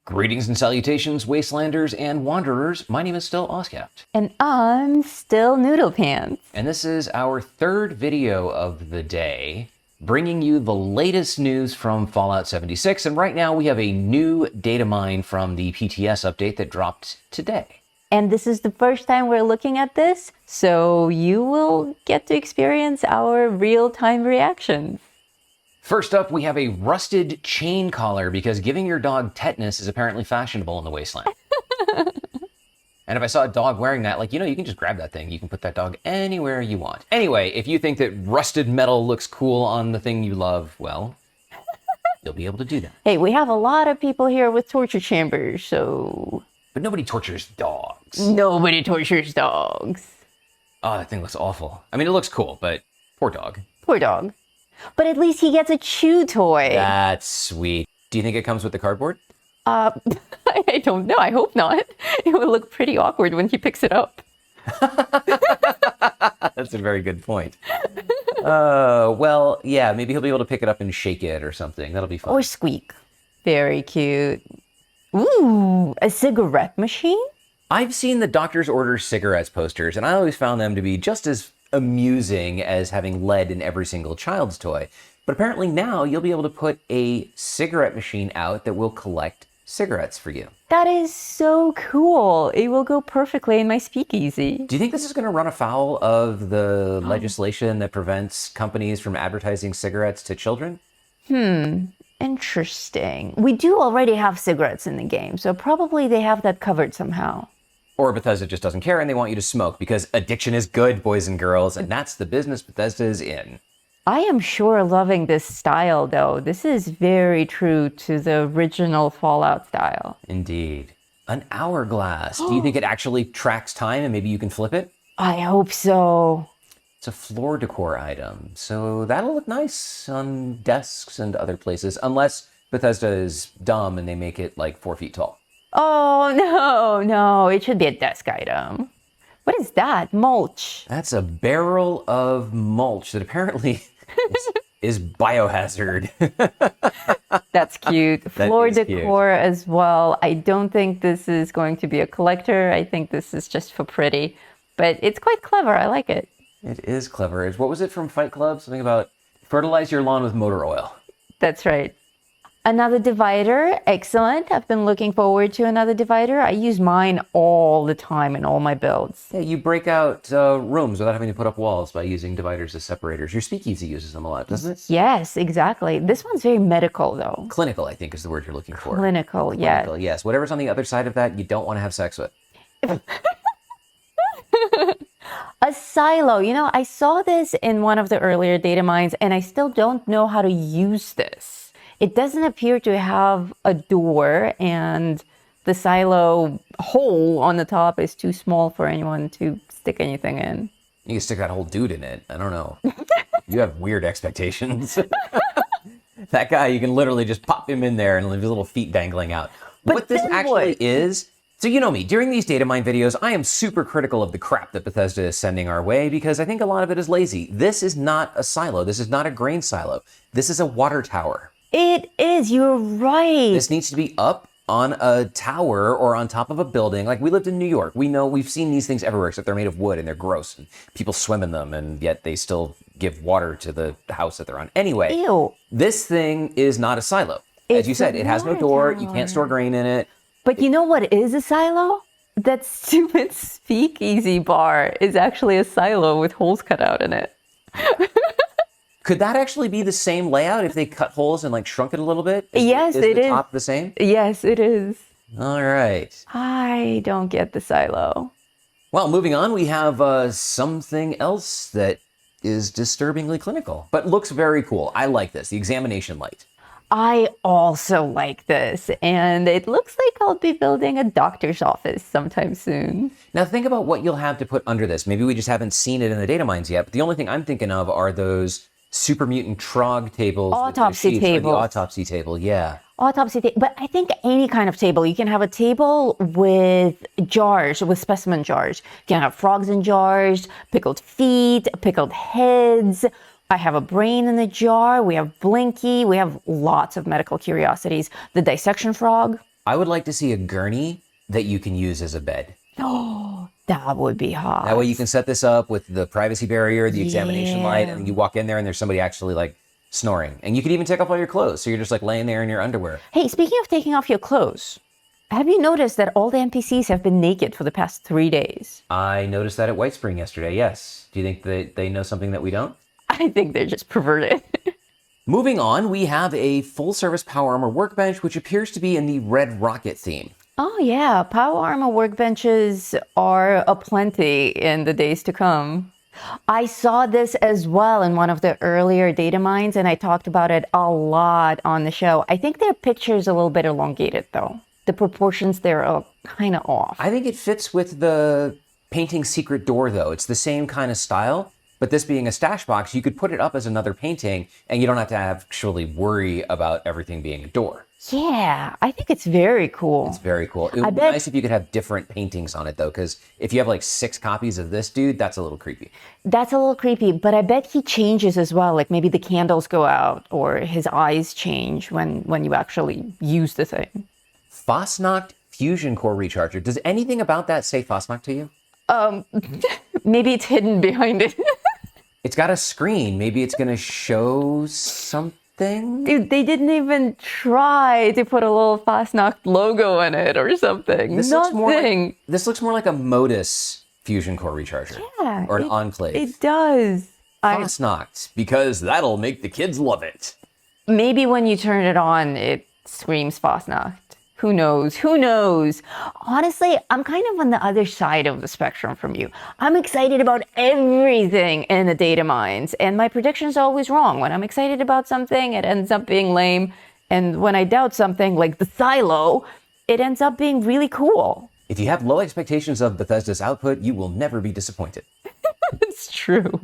Greetings and salutations, wastelanders and wanderers. My name is still Oscapt. And I'm still Noodle Pants. And this is our third video of the day, bringing you the latest news from Fallout 76. And right now we have a new Datamine from the PTS update that dropped today. And this is the first time we're looking at this, so you will get to experience our real-time reactions. First up, we have a rusted chain collar because giving your dog tetanus is apparently fashionable in the wasteland. And if I saw a dog wearing that, you can just grab that thing. You can put that dog anywhere you want. Anyway, if you think that rusted metal looks cool on the thing you love, well, you'll be able to do that. Hey, we have a lot of people here with torture chambers, so... But nobody tortures dogs. Nobody tortures dogs. Oh, that thing looks awful. I mean, it looks cool, but poor dog. Poor dog. But at least he gets a chew toy. That's sweet. Do you think it comes with the cardboard? I don't know. I hope not. It would look pretty awkward when he picks it up. That's a very good point. Well, yeah, maybe he'll be able to pick it up and shake it or something. That'll be fun. Or squeak. Very cute. Ooh, a cigarette machine? I've seen the doctor's order cigarettes posters, and I always found them to be just as amusing as having lead in every single child's toy. But apparently now you'll be able to put a cigarette machine out that will collect cigarettes for you. That is so cool. It will go perfectly in my speakeasy. Do you think this is going to run afoul of the legislation that prevents companies from advertising cigarettes to children? Interesting. We do already have cigarettes in the game, so probably they have that covered somehow. Or Bethesda just doesn't care and they want you to smoke because addiction is good, boys and girls, and that's the business Bethesda is in. I am sure loving this style, though. This is very true to the original Fallout style. Indeed. An hourglass. Do you think it actually tracks time and maybe you can flip it? I hope so. It's a floor decor item, so that'll look nice on desks and other places, unless Bethesda is dumb and they make it like 4 feet tall. Oh, no, it should be a desk item. What is that? Mulch. That's a barrel of mulch that apparently is biohazard. That's cute. Floor decor cute. as well. I don't think this is going to be a collector. I think this is just for pretty, but it's quite clever. I like it. It is clever. What was it from Fight Club? Something about fertilize your lawn with motor oil. That's right. Another divider. Excellent. I've been looking forward to another divider. I use mine all the time in all my builds. Yeah, you break out rooms without having to put up walls by using dividers as separators. Your speakeasy uses them a lot, doesn't it? Yes, exactly. This one's very medical, though. Clinical, I think, is the word you're looking for. Clinical, yes. Clinical, yes. Whatever's on the other side of that, you don't want to have sex with. A silo. I saw this in one of the earlier data mines, and I still don't know how to use this. It doesn't appear to have a door, and the silo hole on the top is too small for anyone to stick anything in. You can stick that whole dude in it. I don't know. You have weird expectations. That guy, you can literally just pop him in there and leave his little feet dangling out. But what this actually is... So you know me, during these Datamine videos, I am super critical of the crap that Bethesda is sending our way because I think a lot of it is lazy. This is not a silo. This is not a grain silo. This is a water tower. It is. You're right. This needs to be up on a tower or on top of a building. Like, we lived in New York. We know we've seen these things everywhere, except they're made of wood and they're gross and people swim in them, and yet they still give water to the house that they're on. Anyway, Ew. This thing is not a silo. As you said, it has no door. You can't store grain in it. But you know what is a silo? That stupid speakeasy bar is actually a silo with holes cut out in it. Could that actually be the same layout if they cut holes and shrunk it a little bit? Yes, it is. Is the top the same? Yes, it is. All right. I don't get the silo. Well, moving on, we have something else that is disturbingly clinical, but looks very cool. I like this, the examination light. I also like this, and it looks like I'll be building a doctor's office sometime soon. Now think about what you'll have to put under this. Maybe we just haven't seen it in the data mines yet, but the only thing I'm thinking of are those super mutant trog tables. Autopsy table. The autopsy table, yeah. Autopsy table, but I think any kind of table. You can have a table with jars, with specimen jars. You can have frogs in jars, pickled feet, pickled heads. I have a brain in a jar. We have Blinky. We have lots of medical curiosities. The dissection frog. I would like to see a gurney that you can use as a bed. Oh, that would be hot. That way you can set this up with the privacy barrier, the examination light, and then you walk in there and there's somebody actually like snoring. And you can even take off all your clothes. So you're just like laying there in your underwear. Hey, speaking of taking off your clothes, have you noticed that all the NPCs have been naked for the past 3 days? I noticed that at White Spring yesterday, yes. Do you think that they know something that we don't? I think they're just perverted. Moving on, we have a full-service power armor workbench, which appears to be in the Red Rocket theme. Oh yeah, power armor workbenches are aplenty in the days to come. I saw this as well in one of the earlier data mines, and I talked about it a lot on the show. I think their picture is a little bit elongated, though. The proportions there are kind of off. I think it fits with the painting secret door, though. It's the same kind of style, but this being a stash box, you could put it up as another painting, and you don't have to actually worry about everything being a door. Yeah, I think it's very cool. It's very cool. It would be nice if you could have different paintings on it, though, because if you have like 6 copies of this dude, that's a little creepy. That's a little creepy, but I bet he changes as well. Like maybe the candles go out or his eyes change when you actually use the thing. Fosnoct Fusion Core Recharger. Does anything about that say Fosnoct to you? Maybe it's hidden behind it. It's got a screen. Maybe it's going to show something? Dude, they didn't even try to put a little Fosnoct logo in it or something. This Nothing. Looks more like a Modus Fusion Core Recharger. Yeah, or an Enclave. It does. Fosnoct, because that'll make the kids love it. Maybe when you turn it on, it screams Fosnoct. Who knows? Who knows? Honestly, I'm kind of on the other side of the spectrum from you. I'm excited about everything in the data mines, and my predictions are always wrong. When I'm excited about something, it ends up being lame. And when I doubt something, like the silo, it ends up being really cool. If you have low expectations of Bethesda's output, you will never be disappointed. It's true.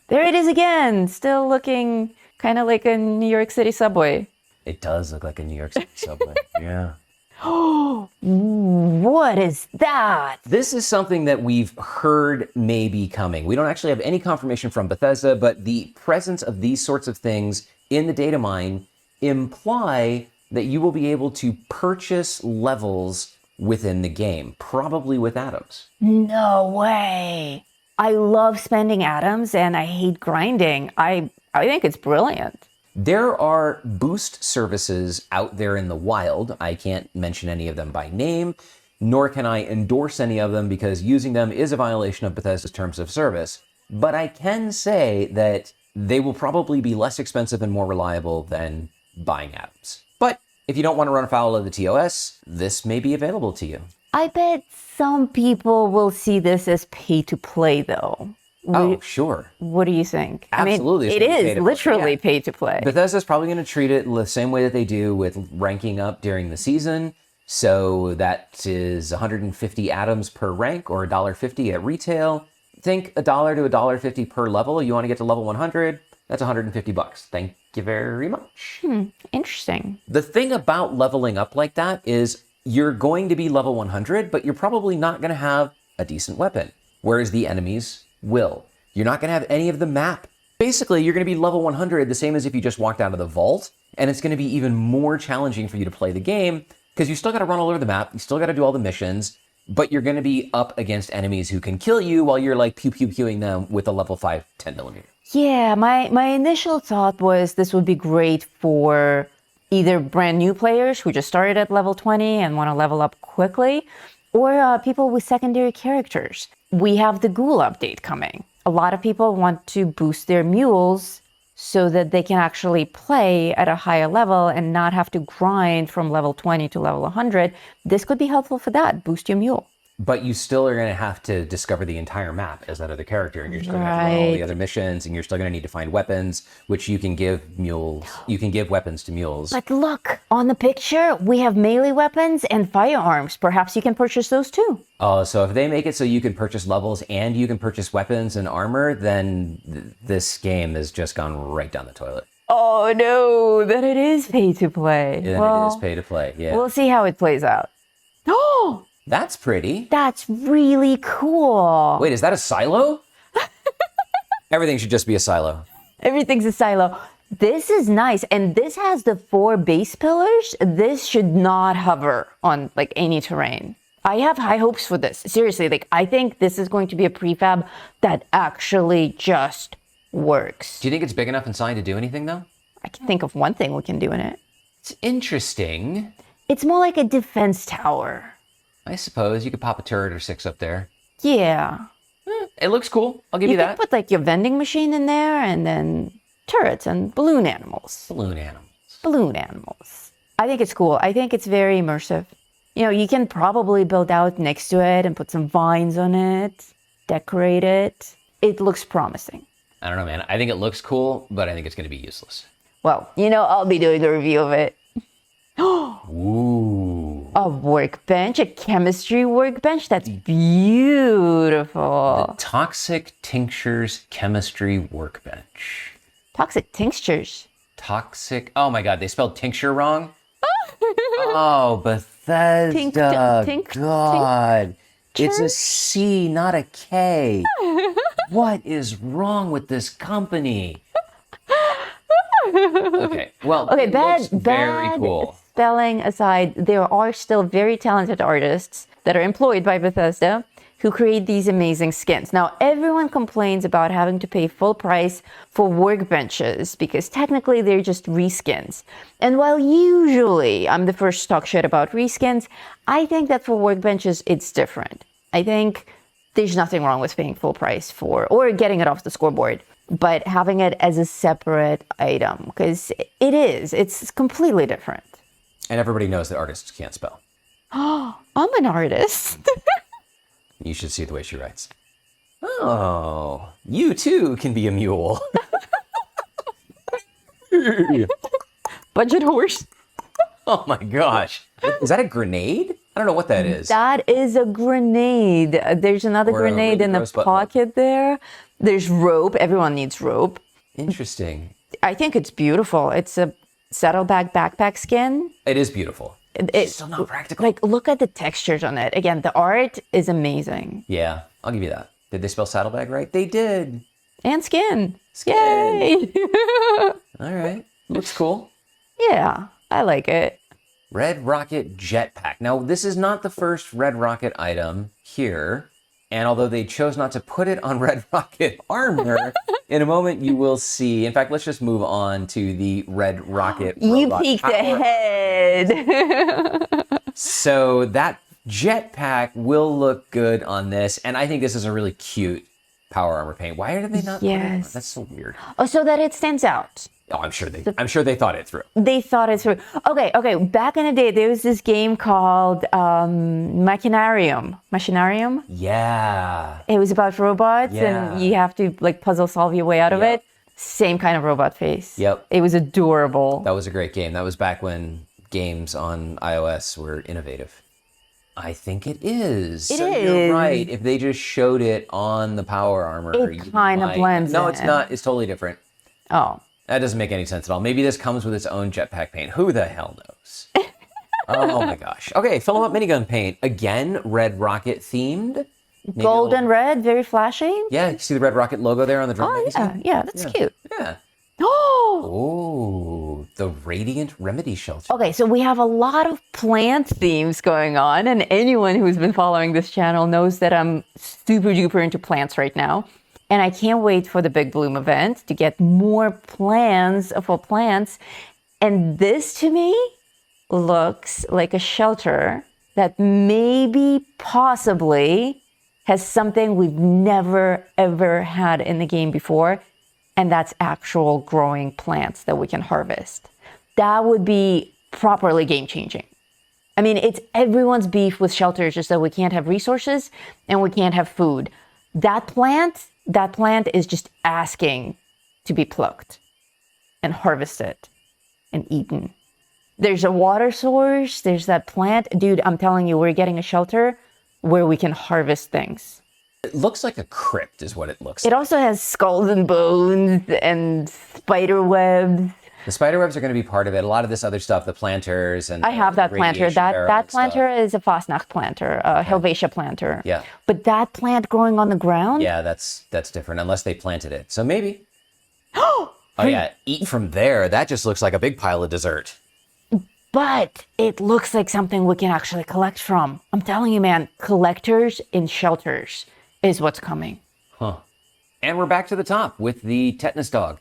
There it is again, still looking kind of like a New York City subway. It does look like a New York City subway. Yeah. Oh, what is that? This is something that we've heard may be coming. We don't actually have any confirmation from Bethesda, but the presence of these sorts of things in the data mine imply that you will be able to purchase levels within the game, probably with atoms. No way. I love spending atoms and I hate grinding. I think it's brilliant. There are boost services out there in the wild. I can't mention any of them by name, nor can I endorse any of them because using them is a violation of Bethesda's terms of service. But I can say that they will probably be less expensive and more reliable than buying atoms. But if you don't want to run afoul of the TOS, this may be available to you. I bet some people will see this as pay to play, though. Oh, sure. What do you think? Absolutely. I mean, it is literally pay to play. Bethesda's probably going to treat it the same way that they do with ranking up during the season. So that is 150 atoms per rank or $1.50 at retail. Think $1 to $1.50 per level. You want to get to level 100, that's $150. Thank you very much. Interesting. The thing about leveling up like that is you're going to be level 100, but you're probably not going to have a decent weapon, whereas the enemies will. You're not going to have any of the map. Basically, you're going to be level 100, the same as if you just walked out of the vault, and it's going to be even more challenging for you to play the game because you still got to run all over the map, you still got to do all the missions, but you're going to be up against enemies who can kill you while you're like pew-pew-pewing them with a level 5 10mm. Yeah, my initial thought was this would be great for either brand new players who just started at level 20 and want to level up quickly, or people with secondary characters. We have the ghoul update coming. A lot of people want to boost their mules so that they can actually play at a higher level and not have to grind from level 20 to level 100. This could be helpful for that. Boost your mule. But you still are going to have to discover the entire map as that other character, and you're still going to have to run all the other missions, and you're still going to need to find weapons, which you can give mules. You can give weapons to mules. But look, on the picture, we have melee weapons and firearms. Perhaps you can purchase those too. Oh, so if they make it so you can purchase levels and you can purchase weapons and armor, then this game has just gone right down the toilet. Oh no, then it is pay to play. Then it is pay to play, yeah. We'll see how it plays out. Oh! That's pretty. That's really cool. Wait, is that a silo? Everything should just be a silo. Everything's a silo. This is nice. And this has the 4 base pillars. This should not hover on like any terrain. I have high hopes for this. Seriously, like I think this is going to be a prefab that actually just works. Do you think it's big enough inside to do anything though? I can think of one thing we can do in it. It's interesting. It's more like a defense tower. I suppose you could pop a turret or 6 up there. Yeah. It looks cool. I'll give you You that. could put like your vending machine in there and then turrets and balloon animals. Balloon animals. Balloon animals. I think it's cool. I think it's very immersive. You know, you can probably build out next to it and put some vines on it, decorate it. It looks promising. I don't know, man. I think it looks cool, but I think it's going to be useless. Well, you know, I'll be doing a review of it. Ooh. A workbench, a chemistry workbench. That's beautiful. Toxic Tinctures Chemistry Workbench. Toxic tinctures. Toxic. Oh my God, they spelled tincture wrong? Oh, Bethesda. God. It's a C, not a K. What is wrong with this company? Okay, well, Okay, it looks very cool. Spelling aside, there are still very talented artists that are employed by Bethesda who create these amazing skins. Now, everyone complains about having to pay full price for workbenches because technically they're just reskins. And while usually I'm the first to talk shit about reskins, I think that for workbenches, it's different. I think there's nothing wrong with paying full price for, or getting it off the scoreboard, but having it as a separate item, because it's completely different. And everybody knows that artists can't spell. I'm an artist. You should see the way she writes. Oh, you too can be a mule. Budget horse. Oh my gosh. Is that a grenade? I don't know what that is. That is a grenade. There's another Or a grenade in the gross button. pocket there. There's rope. Everyone needs rope. Interesting. I think it's beautiful. It's a saddlebag backpack skin. It is beautiful. It's still not practical. Like, look at the textures on it. Again, the art is amazing. Yeah, I'll give you that. Did they spell saddlebag right? They did. And skin. Skin. Yay! All right. Looks cool. Yeah, I like it. Red Rocket Jetpack. Now, this is not the first Red Rocket item here. And although they chose not to put it on Red Rocket armor, in a moment you will see. In fact, let's just move on to the Red Rocket You robot peeked power. ahead. So that jetpack will look good on this. And I think this is a really cute power armor paint. Why did they not put it on? Yes. That's so weird. Oh, so that it stands out. Oh, I'm sure they thought it through. They thought it through. Okay. Back in the day, there was this game called Machinarium. Machinarium? Yeah. It was about robots, Yeah. and you have to like puzzle solve your way out of Yep. it. Same kind of robot face. Yep. It was adorable. That was a great game. That was back when games on iOS were innovative. I think it is. It So is. You're right. If they just showed it on the power armor, It you kinda might- blends No, it's in. not. It's totally different. Oh. That doesn't make any sense at all. Maybe this comes with its own jetpack paint. Who the hell knows? Oh my gosh. Okay, fill 'em up minigun paint. Again, Red Rocket themed. Maybe a Gold little- and red, very flashy. Yeah, you see the Red Rocket logo there on the drum Oh, magazine? yeah, that's cute. Yeah. Oh, Oh, the Radiant Remedy Shelter. okay. So we have a lot of plant themes going on, and anyone who's been following this channel knows that I'm super duper into plants right now. And I can't wait for the Big Bloom event to get more plans for plants. And this to me looks like a shelter that maybe, possibly, has something we've never, ever had in the game before. And that's actual growing plants that we can harvest. That would be properly game changing. I mean, it's everyone's beef with shelters, just that we can't have resources and we can't have food. That plant is just asking to be plucked and harvested and eaten. There's a water source, there's that plant. Dude, I'm telling you, we're getting a shelter where we can harvest things. It looks like a crypt is what it looks It like. also has skulls and bones and spider webs. The spider webs are going to be part of it. A lot of this other stuff, the planters and I have that planter. radiation barrel That and stuff. planter is a Fosnacht planter, a Helvetia planter. Yeah. But that plant growing on the ground, Yeah, that's different unless they planted it. So maybe. Oh yeah, eat from there. That just looks like a big pile of dessert. But it looks like something we can actually collect from. I'm telling you, man, collectors in shelters is what's coming. Huh. And we're back to the top with the tetanus dog.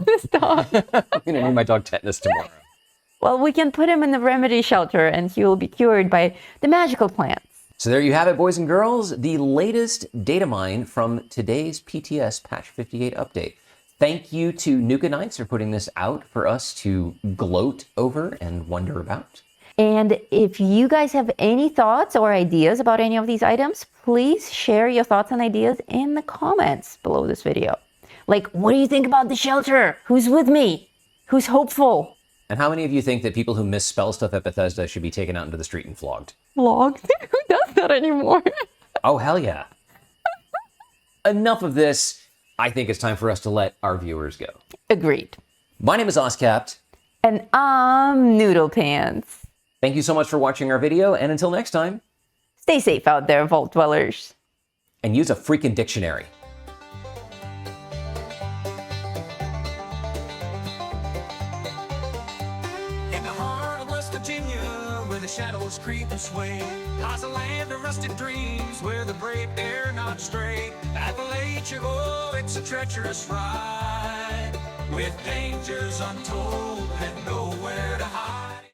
This dog. I'm gonna name my dog Tetanus tomorrow. Well, we can put him in the remedy shelter and he will be cured by the magical plants. So there you have it, boys and girls, the latest data mine from today's PTS Patch 58 update. Thank you to Nuka Knights for putting this out for us to gloat over and wonder about. And if you guys have any thoughts or ideas about any of these items, please share your thoughts and ideas in the comments below this video. Like, what do you think about the shelter? Who's with me? Who's hopeful? And how many of you think that people who misspell stuff at Bethesda should be taken out into the street and flogged? Flogged? Who does that anymore? Oh, hell yeah. Enough of this. I think it's time for us to let our viewers go. Agreed. My name is Oscapt. And I'm Noodle Pants. Thank you so much for watching our video, and until next time, Stay safe out there, Vault Dwellers. and use a freaking dictionary. In the heart of West Virginia, where the shadows creep and sway, lies a land of rusted dreams, where the brave dare not stray. Appalachia, oh, it's a treacherous ride, with dangers untold and nowhere to hide.